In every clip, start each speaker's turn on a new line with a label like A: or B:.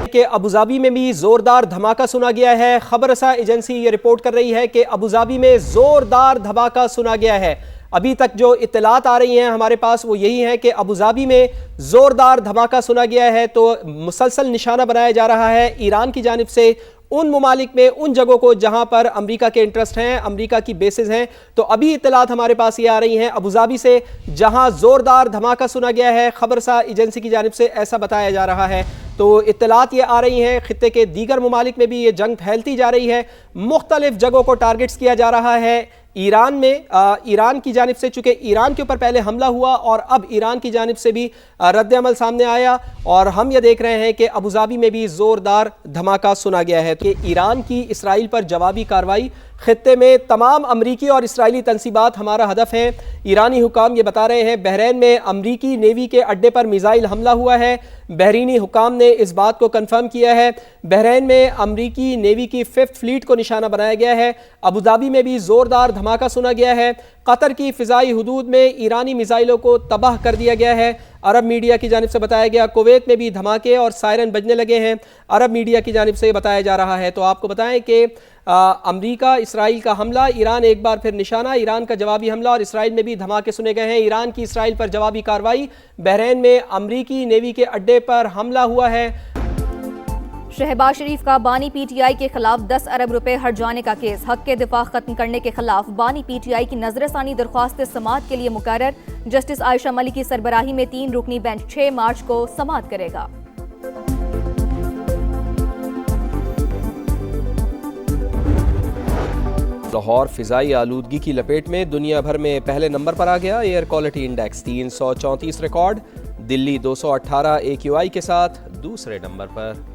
A: कि अबुधाबी में भी जोरदार धमाका सुना गया है। खबरसा एजेंसी ये रिपोर्ट कर रही है कि अबुधाबी में जोरदार धमाका सुना गया है। अभी तक जो इत्तलात आ रही हैं हमारे पास वो यही है कि अबुधाबी में जोरदार धमाका सुना गया है। तो मुसलसल निशाना बनाया जा रहा है ईरान की जानिब से उन ममालिक में, उन जगहों को जहां पर अमेरिका के इंटरेस्ट हैं, अमेरिका की बेसिस हैं। तो अभी इत्तलात हमारे पास ये आ रही हैं अबुधाबी से, जहां जोरदार धमाका सुना गया है। खबरसा एजेंसी की जानिब से ऐसा बताया जा रहा है। तो इत्तलात ये आ रही हैं खित्ते के दीगर ममालिक में भी ये जंग फैलती जा रही है। मुख्तलिफ जगहों को टारगेट्स किया जा रहा है। ईरान में ईरान की जानिब से, चूंकि ईरान के ऊपर पहले हमला हुआ और अब ईरान की जानिब से भी रद्द अमल सामने आया, और हम ये देख रहे हैं कि अबुधाबी में भी जोरदार धमाका सुना गया है कि ईरान की इसराइल पर जवाबी कार्रवाई। खित्ते में तमाम अमरीकी और इसराइली तंसीबात हमारा हदफ हैं। ईरानी हुकाम ये बता रहे हैं बहरीन में अमरीकी नेवी के अड्डे पर मिसाइल हमला हुआ है। बहरीनी हुकाम ने इस बात को कन्फर्म किया है। बहरीन में अमरीकी नेवी की 5th फ्लीट को निशाना बनाया गया है। अबुधाबी में भी जोरदार धमाका सुना गया है। कतर की फ़िज़ाई हुदूद में ईरानी मिसाइलों को तबाह कर दिया गया है। अरब मीडिया की जानिब से बताया गया कुवैत में भी धमाके और सायरन बजने लगे हैं। अरब मीडिया की जानिब से बताया जा रहा है। तो आपको बताएं कि अमरीका इसराइल का हमला, ईरान एक बार फिर निशाना, ईरान का जवाबी हमला, और इसराइल में भी धमाके सुने गए हैं। ईरान की इसराइल पर जवाबी कार्रवाई। बहरीन में अमरीकी नेवी के अड्डे पर हमला हुआ है।
B: शहबाज शरीफ का बानी पीटीआई के खिलाफ 10 अरब रुपए हट जाने का केस। हक के दिफा खत्म करने के खिलाफ बानी पीटीआई की नजरसानी दरख्वास्त समाअत के लिए मुकर्रर। जस्टिस आयशा मलिक की सरबराही में 3 रुकनी बेंच 6 मार्च को समाअत करेगा।
A: लाहौर फिजाई आलूदगी की लपेट में दुनिया भर में पहले नंबर पर आ गया। Air quality index 334 record. Delhi 218 AQI के साथ दूसरे नंबर पर।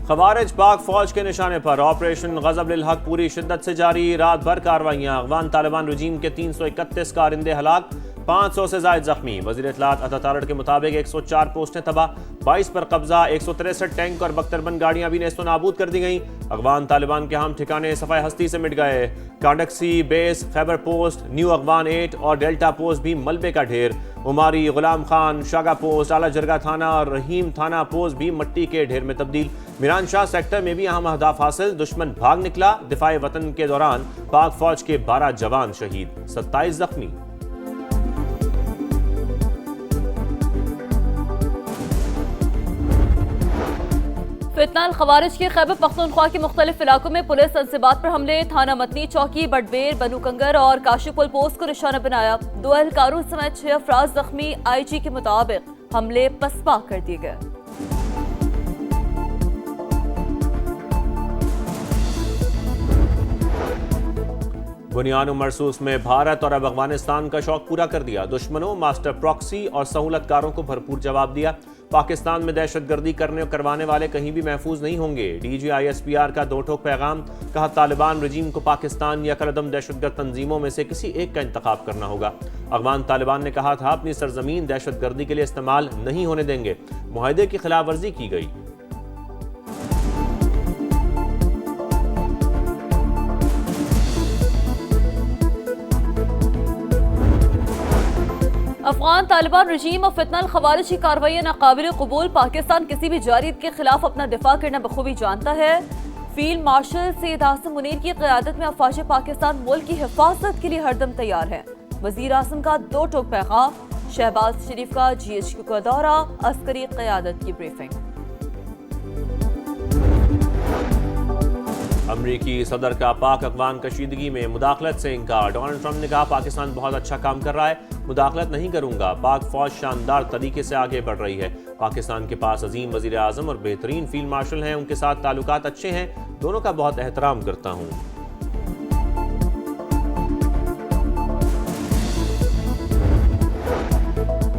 C: खवारिज पाक फौज के निशाने पर। ऑपरेशन गज़ब लिल हक पूरी शिद्दत से जारी। रात भर कार्रवाइयां। अफगान तालिबान रजीम के 331 कारिंदे हलाक, 500 से जायद जख्मी। वज़ीर इत्तलात अता तारड़ के मुताबिक 104 पोस्टें तबाह, 22 पर कब्जा, 163 टैंक और बख्तरबंद गाड़ियां भी नेस्तो नाबूद कर दी गई। अफगान तालिबान के हम ठिकाने सफाई हस्ती से मिट गए। कांडक्सी base, Khyber post, new Afghan 8 और डेल्टा पोस्ट भी मलबे का ढेर। उमारी, गुलाम खान, शागा पोस्ट, आला जरगा थाना और रहीम थाना पोस्ट भी मट्टी के ढेर में तब्दील। मिरान शाह सेक्टर में भी अहम अहदाफ हासिल। दुश्मन भाग निकला। दिफाए वतन के दौरान पाक फौज के 12 जवान शहीद, 27 जख्मी।
D: फितनाल खवारिज के खैबर पख्तूनख्वा के मुख्तलिफ इलाकों में पुलिस तंसीबात पर हमले। थाना मतनी चौकी, बटबेर, बनू कंगर और काशीपुल पोस्ट को निशाना बनाया। 2 एहलकारों समेत 6 अफराद जख्मी। IG के मुताबिक हमले पसपा कर दिए गए।
C: बुनियान मरसूस में भारत और अब अफगानिस्तान का शौक पूरा कर दिया। दुश्मनों, मास्टर प्रॉक्सी और सहूलतकारों को भरपूर जवाब दिया। पाकिस्तान में दहशतगर्दी करने और करवाने वाले कहीं भी महफूज नहीं होंगे। DG ISPR का 2 टोक पैगाम। कहा तालिबान रजीम को पाकिस्तान या करदम दहशतगर्द तंजीमों में से किसी एक का इंतखाब करना होगा। अफगान तालिबान ने कहा था अपनी सरजमीन दहशतगर्दी के लिए इस्तेमाल नहीं होने देंगे। मुआहदे की खिलाफ वर्जी की गई।
D: अफगान तालिबान रजीम और फितनाल खवारिज की कार्रवाई नाकाबिल कबूल। पाकिस्तान किसी भी जारियत के खिलाफ अपना दिफा करना बखूबी जानता है। फील्ड मार्शल सैयद आसिम मुनीर की क़यादत में अफवाज पाकिस्तान मुल्क की हिफाजत के लिए हरदम तैयार है। वज़ीर आज़म का 2 टोक पैगाम। शहबाज शरीफ का GHQ का दौरा, अस्करी क़यादत की ब्रीफिंग।
C: अमरीकी सदर का पाक अफगान कशीदगी में मुदाखलत से इंकार। डोनाल्ड ट्रंप ने कहा पाकिस्तान बहुत अच्छा काम कर रहा है, मुदाखलत नहीं करूंगा। पाक फौज शानदार तरीके से आगे बढ़ रही है। पाकिस्तान के पास अजीम वजीर आजम और बेहतरीन फील्ड मार्शल हैं, उनके साथ ताल्लुकात अच्छे हैं, दोनों का बहुत एहतराम करता हूं।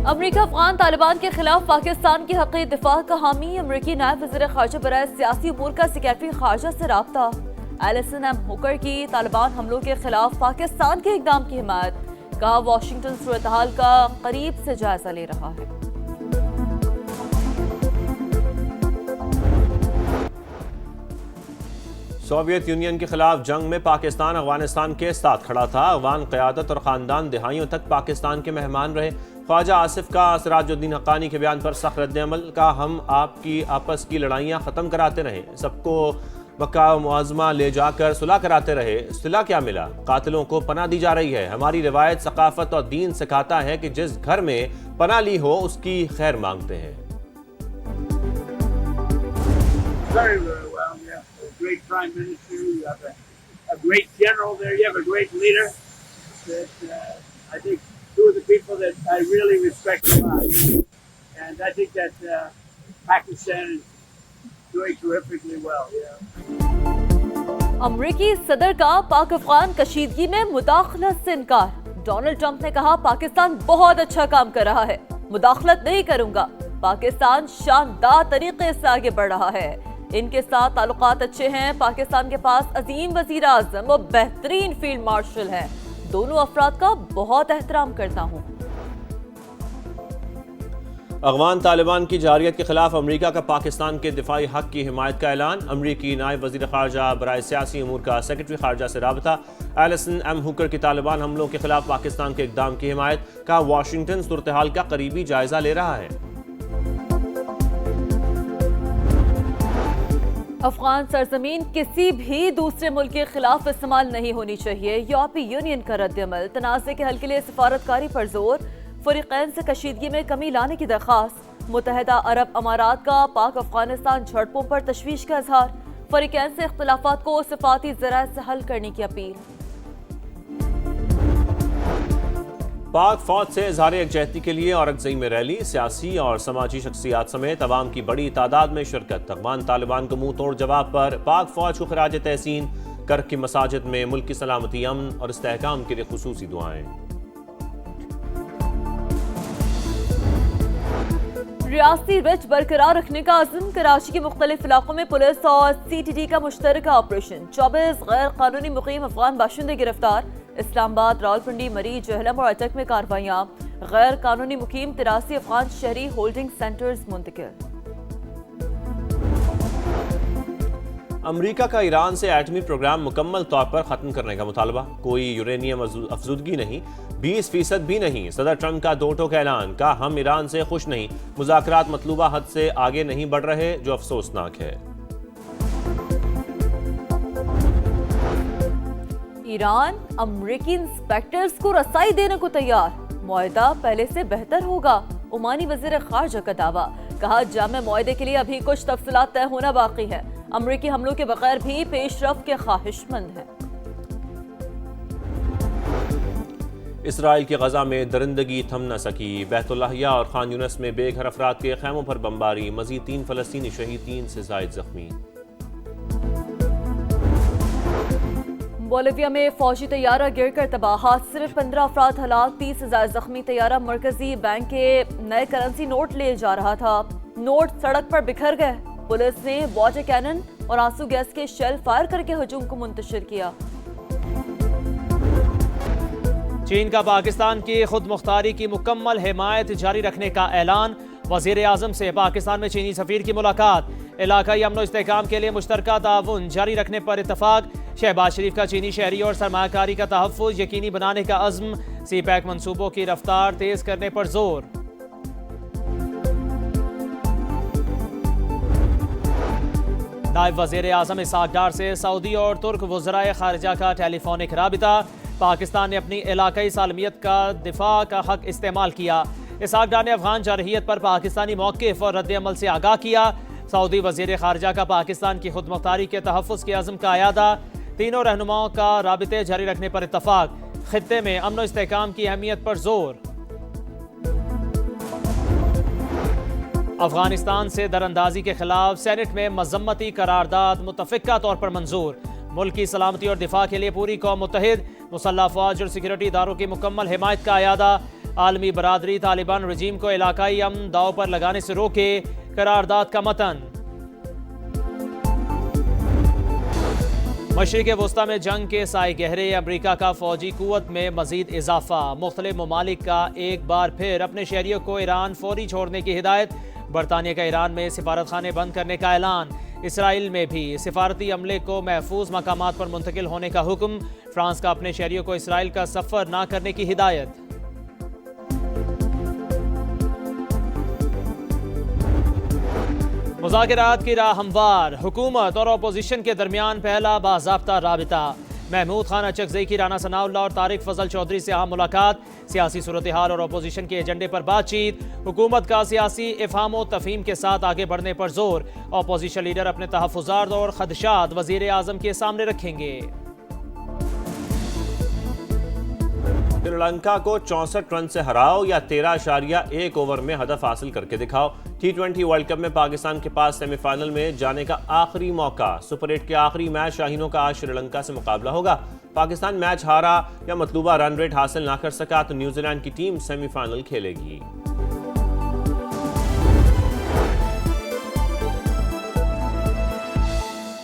D: अमरीका अफगान तालिबान के खिलाफ पाकिस्तान की हक़ दिफा का हामी। अमरीकी नायब वज़ीर ख़ारजा बराए सियासी उमूर का सेक्रेटरी ख़ारजा से राब्ता। एलिसन एम हुकर की तालिबान हमलों के खिलाफ पाकिस्तान के इक़दाम की हिमायत। कहा वाशिंगटन सूरत हाल का करीब से जायजा ले रहा है।
C: सोवियत यूनियन के खिलाफ जंग में पाकिस्तान अफगानिस्तान के साथ खड़ा था। अफगान क़यादत और ख़ानदान दिहाइयों तक पाकिस्तान के मेहमान रहे। ख्वाजा आसिफ का सिराजुद्दीन हक्कानी के बयान पर सख्त रद्द-ए-अमल का, हम आपकी आपस की लड़ाइयाँ ख़त्म कराते रहे, सबको बका मुआज़मा ले जाकर सुलह कराते रहे। सुलह क्या मिला? कातिलों को पनाह दी जा रही है। हमारी रिवायत, सकाफत और दीन सिखाता है कि जिस घर में पनाह ली हो उसकी खैर मांगते हैं।
E: Very, very well. You have a great prime minister. You have a great general there. You have a great leader. That I think two of the people that I really respect a lot. And I think that Pakistan is doing terrifically well. Yeah.
D: अमरीकी सदर का पाक अफगान कशीदगी में मुदाखलत से इनकार। Donald Trump ने कहा पाकिस्तान बहुत अच्छा काम कर रहा है, मुदाखलत नहीं करूंगा। पाकिस्तान शानदार तरीके से आगे बढ़ रहा है, इनके साथ ताल्लुकात अच्छे हैं। पाकिस्तान के पास अजीम वजीर आज़म और बेहतरीन फील्ड मार्शल हैं। दोनों अफराद का बहुत एहतराम करता हूँ।
C: अफगान तालिबान की जारियत के खिलाफ अमरीका का पाकिस्तान के दिफाई हक की हिमायत का ऐलान। अमरीकी नायब वजीर खारजा बराए सियासी अमूर का सेक्रेटरी खारजा से राबता। एलिसन एम हुकर की तालिबान हमलों के खिलाफ पाकिस्तान के इकदाम की हिमायत का। वाशिंगटन सूरत हाल का करीबी जायजा ले रहा है।
D: अफगान सरजमीन किसी भी दूसरे मुल्क के खिलाफ इस्तेमाल नहीं होनी चाहिए। यूरोपीय यूनियन का रद्द-ए-अमल। तनाज़े के हल के लिए सिफारतकारी पर जोर। फरीकैन से कशीदगी में कमी लाने की दरख्वास्त। मुत्तहिदा अरब अमारात का पाक अफगानिस्तान झड़पों पर तशवीश का इजहार। फरीकैन से इख्तिलाफात को सिफाती ज़राए से हल करने की अपील।
C: पाक फौज से इज़हार यकजहती के लिए औरंगज़ई में रैली। सियासी और समाजी शख्सियात समेत अवाम की बड़ी तादाद में शिरकत। अफगान तालिबान को मुंह तोड़ जवाब पर पाक फौज को खिराज तहसीन। कर्क की मसाजिद में मुल्क की सलामती, अमन और इस्तेहकाम के लिए खुसूसी दुआएं।
D: रियासती रिच बरकरार रखने का अज़्म। कराची के मुख्तलिफ इलाकों में पुलिस और CTT का मुश्तरका ऑपरेशन। 24 गैर कानूनी मुकीम अफगान बाशिंदे गिरफ्तार। इस्लामाबाद, रावलपिंडी, मरी, जहलम और अटक में कार्रवाइयाँ। गैर कानूनी मुकीम 83 अफगान शहरी होल्डिंग सेंटर्स मुंतकिल।
C: अमरीका का ईरान से एटमी प्रोग्राम मुकम्मल तौर पर ख़त्म करने का मुतालबा। कोई यूरेनियम अफजुदगी नहीं, 20% भी नहीं। सदर ट्रंप का दो टोक ऐलान का, हम ईरान से खुश नहीं, मुज़ाकरात मतलूबा हद से आगे नहीं बढ़ रहे, जो अफसोसनाक है।
D: ईरान अमरीकी इंस्पेक्टर्स को रसाई देने को तैयार। मुआहदा पहले से बेहतर होगा। ओमानी वज़ीर ख़ारजा का दावा। कहा जामे मुआहदे के लिए अभी कुछ तफसीलात तय होना बाकी है। अमरीकी हमलों के बगैर भी पेशरफ्त के ख्वाहिशमंद हैं।
C: इसराइल की गजा में दरिंदगी थम न सकी। बैतुल्लाहिया और खान यूनस में बेघर अफराद के खैमों पर बमबारी। मजीद 3 फ़लस्तीनी शहीद, 3 से ज़ायद जख्मी।
D: बोलिविया में फौजी तैयारा गिरकर तबाह। हादसे में 15 अफराद हलाक, 30 से ज़ायद जख्मी। तैयारा मरकजी बैंक के नए करेंसी नोट ले जा रहा था। नोट सड़क पर बिखर गए। पुलिस ने वाटर कैनन और आंसू गैस के शेल फायर करके हजूम को मुंतशिर किया।
F: चीन का पाकिस्तान की खुद मुख्तारी की मुकम्मल हिमायत जारी रखने का ऐलान। वज़ीर आज़म से पाकिस्तान में चीनी सफ़ीर की मुलाकात। इलाकाई अमन और इस्तेहकाम के लिए मुश्तरका ताउन जारी रखने पर इत्तफाक। शहबाज शरीफ का चीनी शहरी और सरमाकारी का तहफ़्फ़ुज़ यकीनी बनाने का अज़्म। CPEC मनसूबों की रफ्तार तेज़ करने पर जोर। नायब वज़ीर आज़म इसहाक़ डार से सऊदी और तुर्क वज़राए ख़ारिजा का टेलीफोनिक राबिता। पाकिस्तान ने अपनी इलाकाई सालमियत का दिफा का हक इस्तेमाल किया। इसहाक़ डार ने अफ़गान जारहियत पर पाकिस्तानी मौक़िफ़ और रद्द-ए-अमल से आगाह किया। सऊदी वज़ीर ख़ारिजा का पाकिस्तान की खुद मुख्तारी के तहफ़्फ़ुज़ के अज़्म का अयादा। तीनों रहनुमाओं का राबिते जारी रखने पर इत्तफ़ाक। ख़ित्ते में अमन और इस्तेहकाम की अहमियत पर जोर। अफगानिस्तान से दरअंदाजी के खिलाफ सेनेट में मज़म्मती करारदाद मुतफ़िक़ा तौर पर मंजूर। मुल्क की सलामती और दिफा के लिए पूरी कौम मुत्तहिद। मुसल्लह फ़ौज और सिक्योरिटी इदारों की मुकम्मल हिमायत का अयादा। आलमी बरादरी तालिबान रजीम को इलाकाई अमन दाव पर लगाने से रोके। करारदाद का मतन। मशरिक़ वस्ता में जंग के साए गहरे। अमरीका का फ़ौजी क़ुव्वत में मज़ीद इजाफ़ा। मुख्तलिफ़ ममालिक का एक बार फिर अपने शहरियों को ईरान फ़ौरी छोड़ने की हिदायत। बरतानिया का ईरान में सिफारतखाने बंद करने का ऐलान। इसराइल में भी सिफारती अमले को महफूज मकामात पर मुंतकिल होने का हुक्म। फ्रांस का अपने शहरियों को इसराइल का सफर ना करने की हिदायत। मुज़ाकरात की राह हमवार, हुकूमत और अपोजिशन के दरमियान पहला बाज़ाब्ता राबिता। महमूद खान अचकज़ई की राना सनाउल्लाह और तारिक फजल चौधरी से अहम मुलाकात। सियासी सूरत हाल और अपोजिशन के एजेंडे पर बातचीत। हुकूमत का सियासी इफ़हाम व तफ़हीम के साथ आगे बढ़ने पर जोर। अपोजिशन लीडर अपने तहफ़्फ़ुज़ात और खदशात वज़ीर आज़म के सामने रखेंगे।
C: श्रीलंका को 64 रन से हराओ या 13.1 ओवर में हदफ हासिल करके दिखाओ। T20 वर्ल्ड कप में पाकिस्तान के पास सेमीफाइनल में जाने का आखिरी मौका। सुपर 8 के आखिरी मैच शाहीनों का आज श्रीलंका से मुकाबला होगा। पाकिस्तान मैच हारा या मतलूबा रन रेट हासिल ना कर सका तो न्यूजीलैंड की टीम सेमीफाइनल खेलेगी।